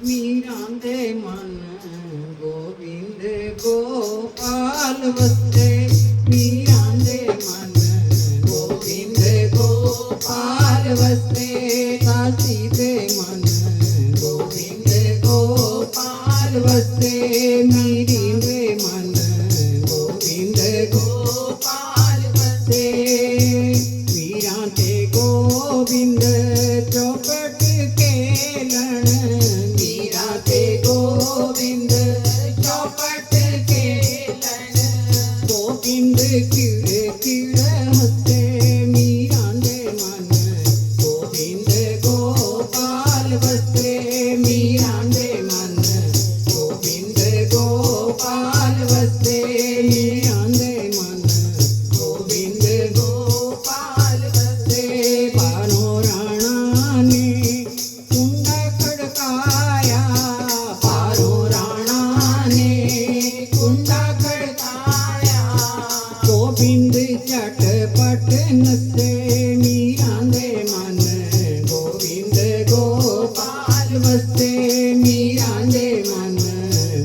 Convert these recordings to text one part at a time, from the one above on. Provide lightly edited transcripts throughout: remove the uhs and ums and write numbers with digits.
मीरां दे मन गोविंद गोपाल वसते। मीरां दे मन गोविंद गोपाल वसते। दासी दे मन गोविंद गोपाल वसते। मीरी दे मन गोविंद गोपाल वसते। वीरां ते गोविंद चौपट खेलण। मीरा ते गोविंद चौपट खेलण। गोविंद खिड़ खिड़ हसे। मीरां दे मन गोविंद गोपाल वसते। मीरां दे मन गोविंद गोपाल वसते। मीरां दे मन गोविंद गोपाल वसते। बानो राणा ने कुंडा खड़काया। बारो राणा ने कुंडा खड़काया। गोविंद चटपट नसे। मीरां दे मन गोविंद गोपाल वसते। मीरां दे मन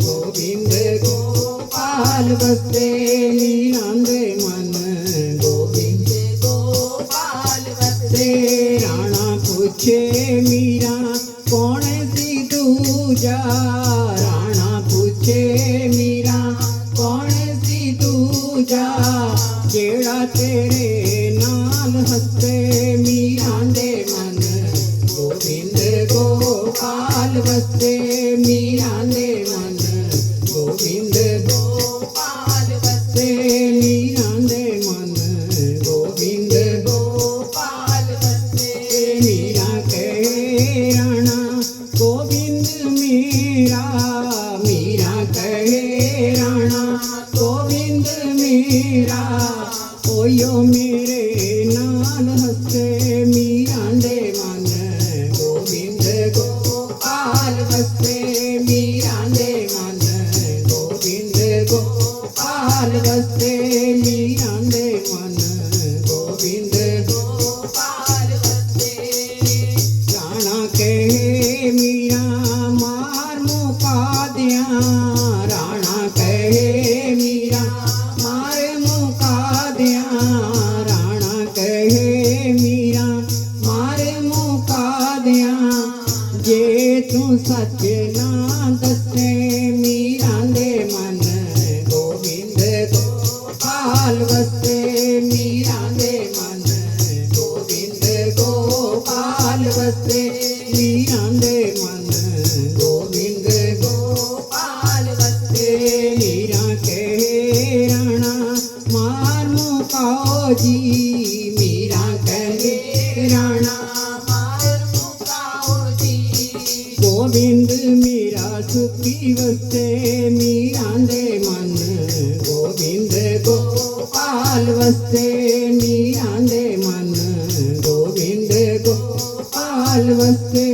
गोविंद गोपाल वसते। मीरां दे मन गोविंद गोपाल वसते। राणा पूछे मीरा कौन सी दूजा। राणा पूछे मीरा कौन सी दूजा। जेड़ा तेरे नाल हसे। मीरां दे मन गोविंद गोपाल वसते। मीरां दे मन गोविंद गोपाल वसते। मीरां दे मन गोविंद गोपाल वसते। मीरा कहे राणा गोविंद मेरा। मीरा कहे राणा गोविंद मेरा। ओयो मेरे नाल हसे। मीरां दे मन गोविंद गोपाल वसते। मीरां दे मन गोविंद गोपाल वसते। मीरां दे मन गोविंद गोपाल वसते। राणा कहे मीरा मार मुका दियां। राणा कहे मीरा मार मुका दियां। राणा कहे मीरा मार मुका दियां। जे तू सच ना दसे। मीरां दे मन गोविंद गोपाल वसते। मीरां दे मन गोविंद गोपाल वसते। मीरां दे मन गोविंद गोपाल वसते। मीरा कहे राणा मार मुकाओ जी। मीरा कहे राणा मार मुकाओ जी। गोविंद मेरा सुखी वसते। मीरां दे मन गोविंद गोपाल वसते। मीरां दे मन गोविंद गोपाल वसते।